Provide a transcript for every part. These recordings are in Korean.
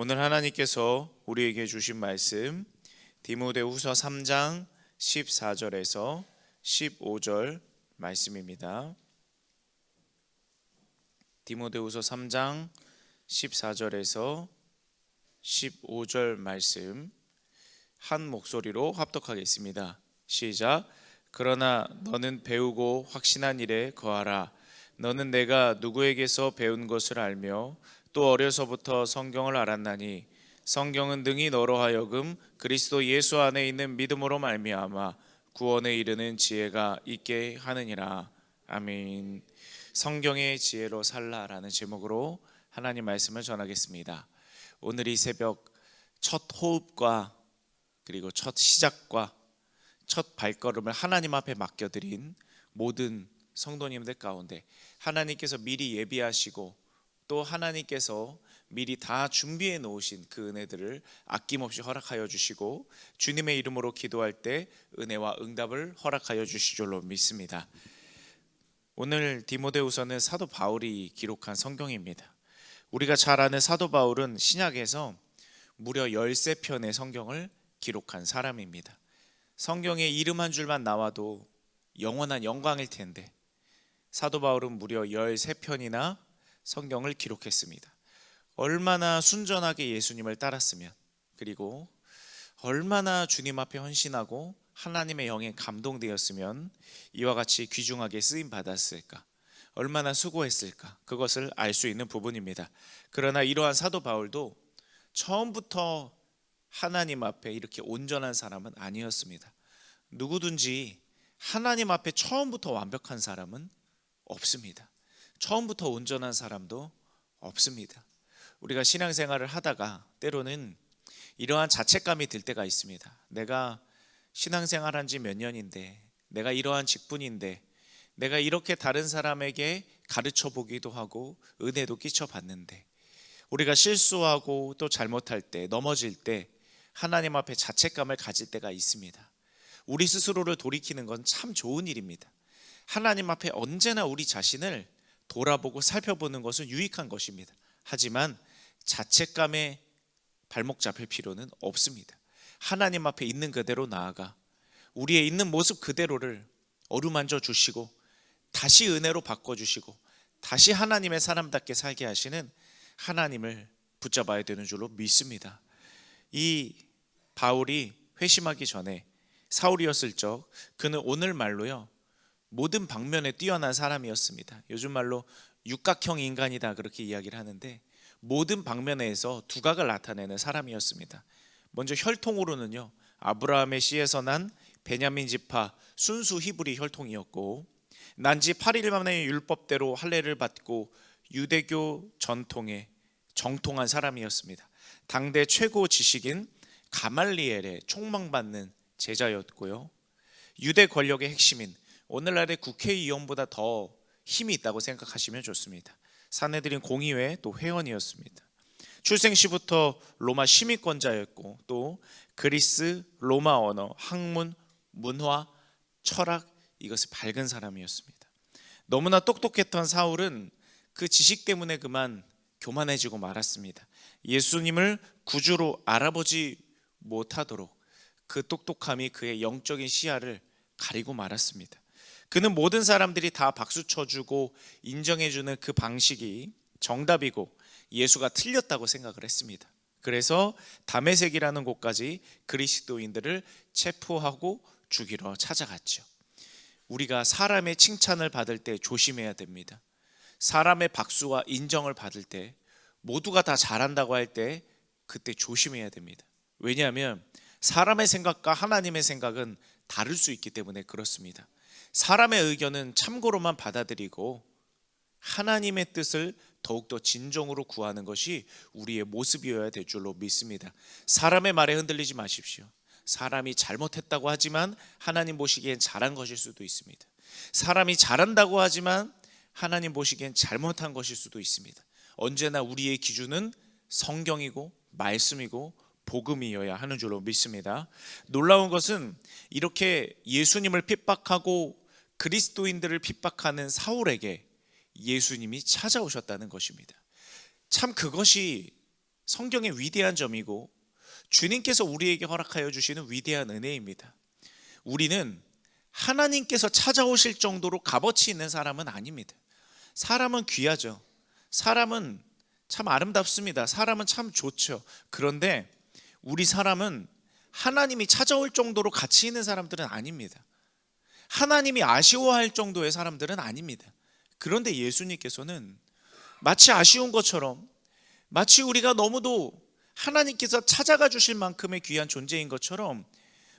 오늘 하나님께서 우리에게 주신 말씀 디모데후서 3장 14절에서 15절 말씀입니다. 디모데후서 3장 14절에서 15절 말씀 한 목소리로 합독하겠습니다. 시작. 그러나 너는 배우고 확신한 일에 거하라. 너는 내가 누구에게서 배운 것을 알며 또 어려서부터 성경을 알았나니 성경은 능히 너로 하여금 그리스도 예수 안에 있는 믿음으로 말미암아 구원에 이르는 지혜가 있게 하느니라. 아멘. 성경의 지혜로 살라라는 제목으로 하나님 말씀을 전하겠습니다. 오늘 이 새벽 첫 호흡과 그리고 첫 시작과 첫 발걸음을 하나님 앞에 맡겨드린 모든 성도님들 가운데 하나님께서 미리 예비하시고 또 하나님께서 미리 다 준비해 놓으신 그 은혜들을 아낌없이 허락하여 주시고 주님의 이름으로 기도할 때 은혜와 응답을 허락하여 주실 줄로 믿습니다. 오늘 디모데후서는 사도 바울이 기록한 성경입니다. 우리가 잘 아는 사도 바울은 신약에서 무려 13편의 성경을 기록한 사람입니다. 성경에 이름 한 줄만 나와도 영원한 영광일 텐데 사도 바울은 무려 13편이나 성경을 기록했습니다. 얼마나 순전하게 예수님을 따랐으면, 그리고 얼마나 주님 앞에 헌신하고 하나님의 영에 감동되었으면 이와 같이 귀중하게 쓰임 받았을까, 얼마나 수고했을까, 그것을 알 수 있는 부분입니다. 그러나 이러한 사도 바울도 처음부터 하나님 앞에 이렇게 온전한 사람은 아니었습니다. 누구든지 하나님 앞에 처음부터 완벽한 사람은 없습니다. 처음부터 온전한 사람도 없습니다. 우리가 신앙생활을 하다가 때로는 이러한 자책감이 들 때가 있습니다. 내가 신앙생활한 지 몇 년인데, 내가 이러한 직분인데, 내가 이렇게 다른 사람에게 가르쳐 보기도 하고 은혜도 끼쳐 봤는데, 우리가 실수하고 또 잘못할 때, 넘어질 때 하나님 앞에 자책감을 가질 때가 있습니다. 우리 스스로를 돌이키는 건 참 좋은 일입니다. 하나님 앞에 언제나 우리 자신을 돌아보고 살펴보는 것은 유익한 것입니다. 하지만 자책감에 발목 잡힐 필요는 없습니다. 하나님 앞에 있는 그대로 나아가 우리의 있는 모습 그대로를 어루만져 주시고 다시 은혜로 바꿔주시고 다시 하나님의 사람답게 살게 하시는 하나님을 붙잡아야 되는 줄로 믿습니다. 이 바울이 회심하기 전에 사울이었을 적 그는 오늘 말로요 모든 방면에 뛰어난 사람이었습니다. 요즘 말로 육각형 인간이다 그렇게 이야기를 하는데 모든 방면에서 두각을 나타내는 사람이었습니다. 먼저 혈통으로는요 아브라함의 씨에서 난 베냐민 지파 순수 히브리 혈통이었고 난지 8일 만에 율법대로 할례를 받고 유대교 전통에 정통한 사람이었습니다. 당대 최고 지식인 가말리엘의 총망받는 제자였고요, 유대 권력의 핵심인 오늘날의 국회의원보다 더 힘이 있다고 생각하시면 좋습니다. 사내들인 공의회 또 회원이었습니다. 출생 시부터 로마 시민권자였고 또 그리스, 로마 언어, 학문, 문화, 철학 이것을 밝은 사람이었습니다. 너무나 똑똑했던 사울은 그 지식 때문에 그만 교만해지고 말았습니다. 예수님을 구주로 알아보지 못하도록 그 똑똑함이 그의 영적인 시야를 가리고 말았습니다. 그는 모든 사람들이 다 박수 쳐주고 인정해주는 그 방식이 정답이고 예수가 틀렸다고 생각을 했습니다. 그래서 다메섹이라는 곳까지 그리스도인들을 체포하고 죽이러 찾아갔죠. 우리가 사람의 칭찬을 받을 때 조심해야 됩니다. 사람의 박수와 인정을 받을 때 모두가 다 잘한다고 할 때 그때 조심해야 됩니다. 왜냐하면 사람의 생각과 하나님의 생각은 다를 수 있기 때문에 그렇습니다. 사람의 의견은 참고로만 받아들이고 하나님의 뜻을 더욱더 진정으로 구하는 것이 우리의 모습이어야 될 줄로 믿습니다. 사람의 말에 흔들리지 마십시오. 사람이 잘못했다고 하지만 하나님 보시기엔 잘한 것일 수도 있습니다. 사람이 잘한다고 하지만 하나님 보시기엔 잘못한 것일 수도 있습니다. 언제나 우리의 기준은 성경이고 말씀이고 복음이어야 하는 줄로 믿습니다. 놀라운 것은 이렇게 예수님을 핍박하고 그리스도인들을 핍박하는 사울에게 예수님이 찾아오셨다는 것입니다. 참 그것이 성경의 위대한 점이고 주님께서 우리에게 허락하여 주시는 위대한 은혜입니다. 우리는 하나님께서 찾아오실 정도로 값어치 있는 사람은 아닙니다. 사람은 귀하죠. 사람은 참 아름답습니다. 사람은 참 좋죠. 그런데 우리 사람은 하나님이 찾아올 정도로 가치 있는 사람들은 아닙니다. 하나님이 아쉬워할 정도의 사람들은 아닙니다. 그런데 예수님께서는 마치 아쉬운 것처럼, 마치 우리가 너무도 하나님께서 찾아가 주실 만큼의 귀한 존재인 것처럼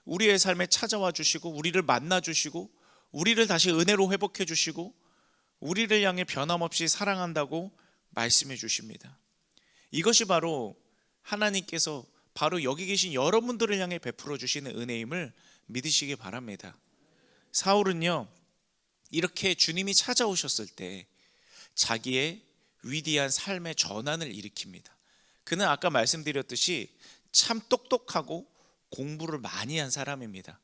우리의 삶에 찾아와 주시고 우리를 만나 주시고 우리를 다시 은혜로 회복해 주시고 우리를 향해 변함없이 사랑한다고 말씀해 주십니다. 이것이 바로 하나님께서 바로 여기 계신 여러분들을 향해 베풀어 주시는 은혜임을 믿으시기 바랍니다. 사울은요, 이렇게 주님이 찾아오셨을 때 자기의 위대한 삶의 전환을 일으킵니다. 그는 아까 말씀드렸듯이 참 똑똑하고 공부를 많이 한 사람입니다.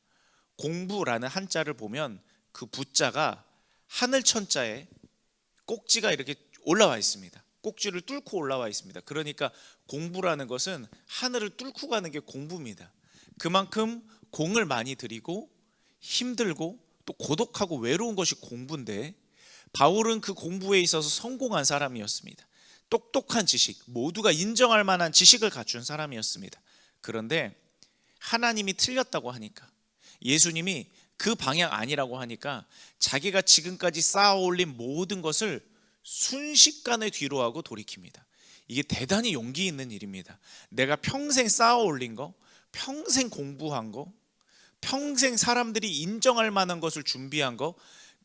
공부라는 한자를 보면 그 부자가 하늘 천자에 꼭지가 이렇게 올라와 있습니다. 꼭지를 뚫고 올라와 있습니다. 그러니까 공부라는 것은 하늘을 뚫고 가는 게 공부입니다. 그만큼 공을 많이 들이고 힘들고 또 고독하고 외로운 것이 공부인데, 바울은 그 공부에 있어서 성공한 사람이었습니다. 똑똑한 지식, 모두가 인정할 만한 지식을 갖춘 사람이었습니다. 그런데 하나님이 틀렸다고 하니까, 예수님이 그 방향 아니라고 하니까 자기가 지금까지 쌓아올린 모든 것을 순식간에 뒤로하고 돌이킵니다. 이게 대단히 용기 있는 일입니다. 내가 평생 쌓아올린 거, 평생 공부한 거, 평생 사람들이 인정할 만한 것을 준비한 거,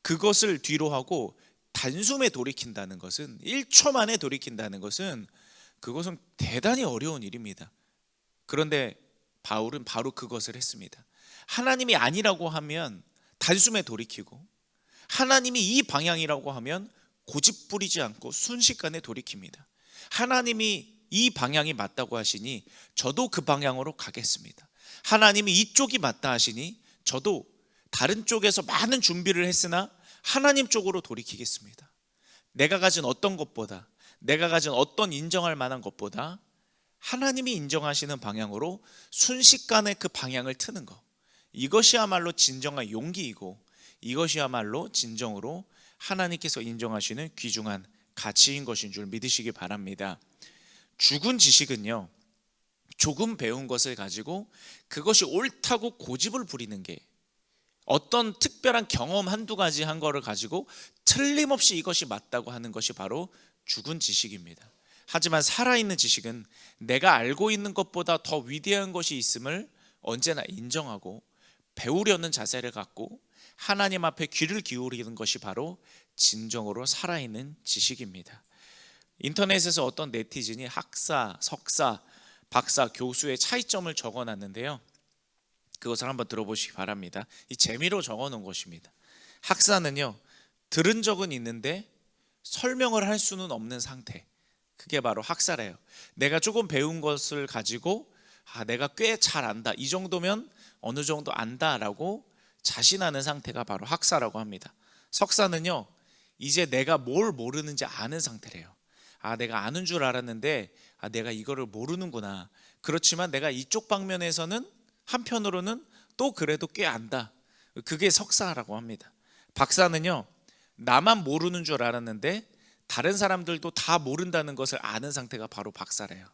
그것을 뒤로하고 단숨에 돌이킨다는 것은, 1초 만에 돌이킨다는 것은, 그것은 대단히 어려운 일입니다. 그런데 바울은 바로 그것을 했습니다. 하나님이 아니라고 하면 단숨에 돌이키고, 하나님이 이 방향이라고 하면 고집부리지 않고 순식간에 돌이킵니다. 하나님이 이 방향이 맞다고 하시니 저도 그 방향으로 가겠습니다. 하나님이 이쪽이 맞다 하시니 저도 다른 쪽에서 많은 준비를 했으나 하나님 쪽으로 돌이키겠습니다. 내가 가진 어떤 것보다, 내가 가진 어떤 인정할 만한 것보다 하나님이 인정하시는 방향으로 순식간에 그 방향을 트는 것, 이것이야말로 진정한 용기이고, 이것이야말로 진정으로 하나님께서 인정하시는 귀중한 가치인 것인 줄 믿으시기 바랍니다. 죽은 지식은요, 조금 배운 것을 가지고 그것이 옳다고 고집을 부리는 게, 어떤 특별한 경험 한두 가지 한 거를 가지고 틀림없이 이것이 맞다고 하는 것이 바로 죽은 지식입니다. 하지만 살아있는 지식은 내가 알고 있는 것보다 더 위대한 것이 있음을 언제나 인정하고 배우려는 자세를 갖고 하나님 앞에 귀를 기울이는 것이 바로 진정으로 살아있는 지식입니다. 인터넷에서 어떤 네티즌이 학사, 석사, 박사, 교수의 차이점을 적어놨는데요, 그것을 한번 들어보시기 바랍니다. 이 재미로 적어놓은 것입니다. 학사는요, 들은 적은 있는데 설명을 할 수는 없는 상태, 그게 바로 학사래요. 내가 조금 배운 것을 가지고 내가 꽤 잘 안다, 이 정도면 어느 정도 안다라고 자신하는 상태가 바로 학사라고 합니다. 석사는요, 이제 내가 뭘 모르는지 아는 상태래요. 내가 아는 줄 알았는데 내가 이거를 모르는구나. 그렇지만 내가 이쪽 방면에서는 한편으로는 또 그래도 꽤 안다. 그게 석사라고 합니다. 박사는요, 나만 모르는 줄 알았는데 다른 사람들도 다 모른다는 것을 아는 상태가 바로 박사래요.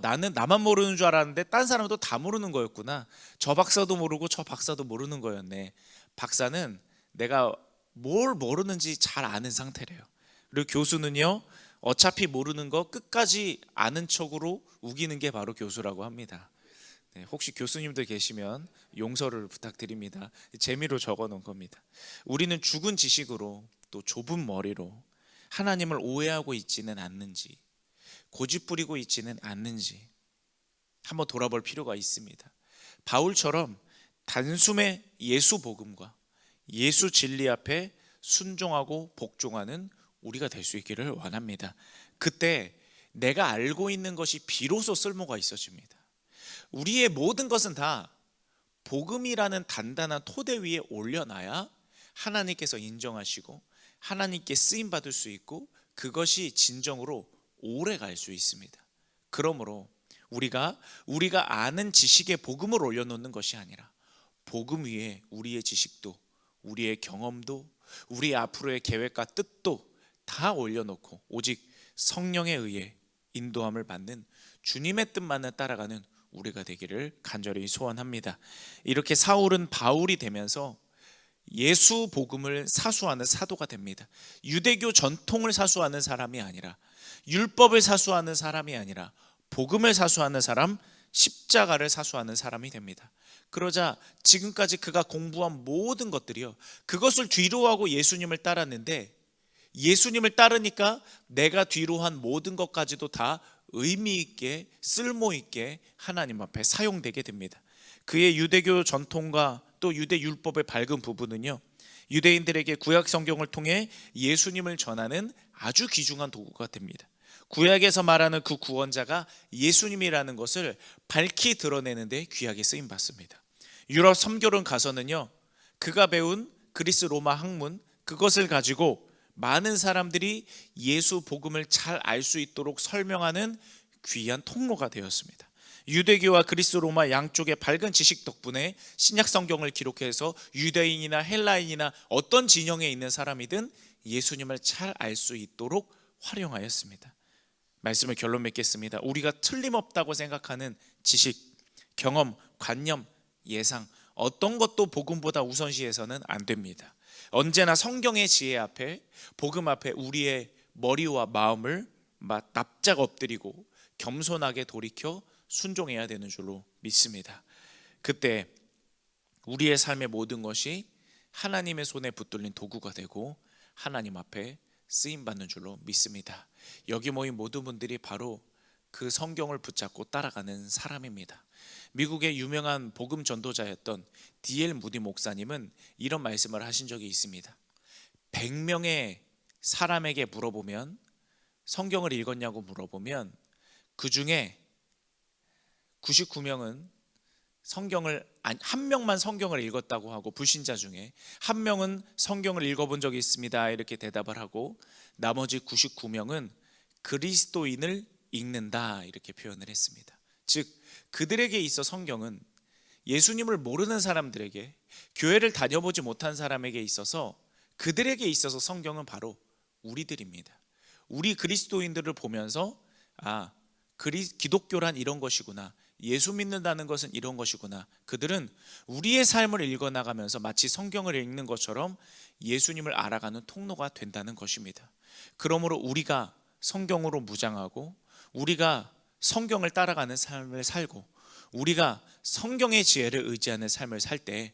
나는 나만 모르는 줄 알았는데 딴 사람도 다 모르는 거였구나. 저 박사도 모르고 저 박사도 모르는 거였네. 박사는 내가 뭘 모르는지 잘 아는 상태래요. 그리고 교수는요, 어차피 모르는 거 끝까지 아는 척으로 우기는 게 바로 교수라고 합니다. 네, 혹시 교수님들 계시면 용서를 부탁드립니다. 재미로 적어놓은 겁니다. 우리는 죽은 지식으로 또 좁은 머리로 하나님을 오해하고 있지는 않는지, 고집부리고 있지는 않는지 한번 돌아볼 필요가 있습니다. 바울처럼 단숨에 예수 복음과 예수 진리 앞에 순종하고 복종하는 우리가 될 수 있기를 원합니다. 그때 내가 알고 있는 것이 비로소 쓸모가 있어집니다. 우리의 모든 것은 다 복음이라는 단단한 토대 위에 올려놔야 하나님께서 인정하시고 하나님께 쓰임 받을 수 있고, 그것이 진정으로 오래 갈 수 있습니다. 그러므로 우리가 아는 지식에 복음을 올려놓는 것이 아니라 복음 위에 우리의 지식도, 우리의 경험도, 우리 앞으로의 계획과 뜻도 다 올려놓고 오직 성령에 의해 인도함을 받는 주님의 뜻만을 따라가는 우리가 되기를 간절히 소원합니다. 이렇게 사울은 바울이 되면서 예수 복음을 사수하는 사도가 됩니다. 유대교 전통을 사수하는 사람이 아니라, 율법을 사수하는 사람이 아니라 복음을 사수하는 사람, 십자가를 사수하는 사람이 됩니다. 그러자 지금까지 그가 공부한 모든 것들이요, 그것을 뒤로하고 예수님을 따랐는데, 예수님을 따르니까 내가 뒤로 한 모든 것까지도 다 의미 있게, 쓸모 있게 하나님 앞에 사용되게 됩니다. 그의 유대교 전통과 또 유대 율법의 밝은 부분은요, 유대인들에게 구약 성경을 통해 예수님을 전하는 아주 귀중한 도구가 됩니다. 구약에서 말하는 그 구원자가 예수님이라는 것을 밝히 드러내는데 귀하게 쓰임 받습니다. 유럽 선교를 가서는요, 그가 배운 그리스 로마 학문, 그것을 가지고 많은 사람들이 예수 복음을 잘 알 수 있도록 설명하는 귀한 통로가 되었습니다. 유대교와 그리스 로마 양쪽의 밝은 지식 덕분에 신약 성경을 기록해서 유대인이나 헬라인이나 어떤 진영에 있는 사람이든 예수님을 잘 알 수 있도록 활용하였습니다. 말씀을 결론 맺겠습니다. 우리가 틀림없다고 생각하는 지식, 경험, 관념, 예상, 어떤 것도 복음보다 우선시해서는 안 됩니다. 언제나 성경의 지혜 앞에, 복음 앞에 우리의 머리와 마음을 납작 엎드리고 겸손하게 돌이켜 순종해야 되는 줄로 믿습니다. 그때 우리의 삶의 모든 것이 하나님의 손에 붙들린 도구가 되고 하나님 앞에 쓰임받는 줄로 믿습니다. 여기 모인 모든 분들이 바로 그 성경을 붙잡고 따라가는 사람입니다. 미국의 유명한 복음 전도자였던 D.L. 무디 목사님은 이런 말씀을 하신 적이 있습니다. 100명의 사람에게 물어보면, 성경을 읽었냐고 물어보면 그 중에 99명은 한 명만 성경을 읽었다고 하고, 불신자 중에 한 명은 성경을 읽어본 적이 있습니다 이렇게 대답을 하고, 나머지 99명은 그리스도인을 읽는다 이렇게 표현을 했습니다. 즉 그들에게 있어 성경은 예수님을 모르는 사람들에게, 교회를 다녀보지 못한 사람에게 있어서, 그들에게 있어서 성경은 바로 우리들입니다. 우리 그리스도인들을 보면서 기독교란 이런 것이구나, 예수 믿는다는 것은 이런 것이구나, 그들은 우리의 삶을 읽어나가면서 마치 성경을 읽는 것처럼 예수님을 알아가는 통로가 된다는 것입니다. 그러므로 우리가 성경으로 무장하고, 우리가 성경을 따라가는 삶을 살고, 우리가 성경의 지혜를 의지하는 삶을 살 때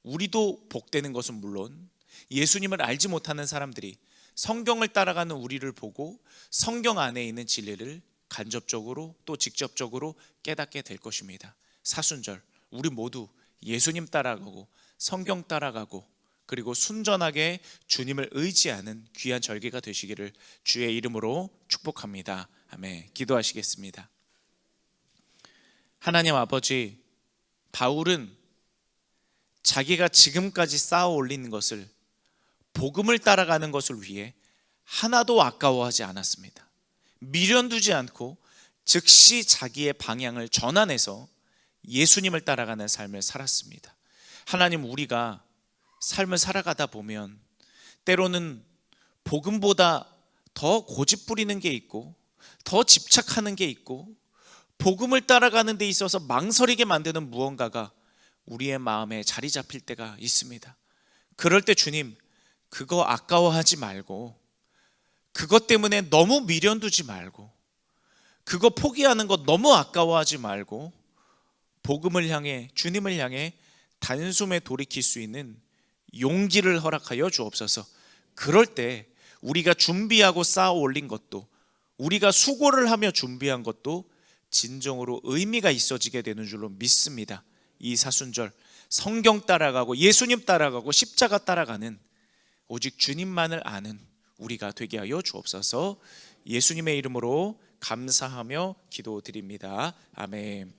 우리도 복되는 것은 물론, 예수님을 알지 못하는 사람들이 성경을 따라가는 우리를 보고 성경 안에 있는 진리를 간접적으로 또 직접적으로 깨닫게 될 것입니다. 사순절, 우리 모두 예수님 따라가고 성경 따라가고 그리고 순전하게 주님을 의지하는 귀한 절기가 되시기를 주의 이름으로 축복합니다. 아멘. 기도하시겠습니다. 하나님 아버지, 바울은 자기가 지금까지 쌓아 올린 것을, 복음을 따라가는 것을 위해 하나도 아까워하지 않았습니다. 미련두지 않고 즉시 자기의 방향을 전환해서 예수님을 따라가는 삶을 살았습니다. 하나님, 우리가 삶을 살아가다 보면 때로는 복음보다 더 고집 부리는 게 있고, 더 집착하는 게 있고, 복음을 따라가는 데 있어서 망설이게 만드는 무언가가 우리의 마음에 자리 잡힐 때가 있습니다. 그럴 때 주님, 그거 아까워하지 말고, 그것 때문에 너무 미련 두지 말고, 그거 포기하는 거 너무 아까워하지 말고, 복음을 향해, 주님을 향해 단숨에 돌이킬 수 있는 용기를 허락하여 주옵소서. 그럴 때 우리가 준비하고 쌓아 올린 것도, 우리가 수고를 하며 준비한 것도 진정으로 의미가 있어지게 되는 줄로 믿습니다. 이 사순절 성경 따라가고 예수님 따라가고 십자가 따라가는 오직 주님만을 아는 우리가 되게 하여 주옵소서. 예수님의 이름으로 감사하며 기도드립니다. 아멘.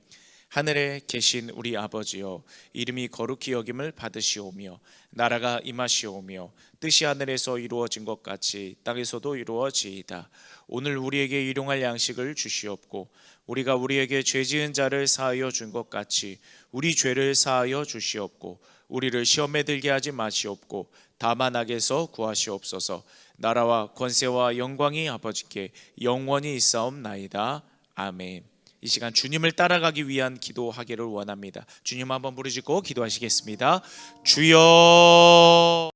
하늘에 계신 우리 아버지여, 이름이 거룩히 여김을 받으시오며 나라가 임하시오며 뜻이 하늘에서 이루어진 것 같이 땅에서도 이루어지이다. 오늘 우리에게 일용할 양식을 주시옵고 우리가 우리에게 죄 지은 자를 사하여 준 것 같이 우리 죄를 사하여 주시옵고 우리를 시험에 들게 하지 마시옵고 다만 악에서 구하시옵소서. 나라와 권세와 영광이 아버지께 영원히 있사옵나이다. 아멘. 이 시간 주님을 따라가기 위한 기도하기를 원합니다. 주님 한번 부르짖고 기도하시겠습니다. 주여.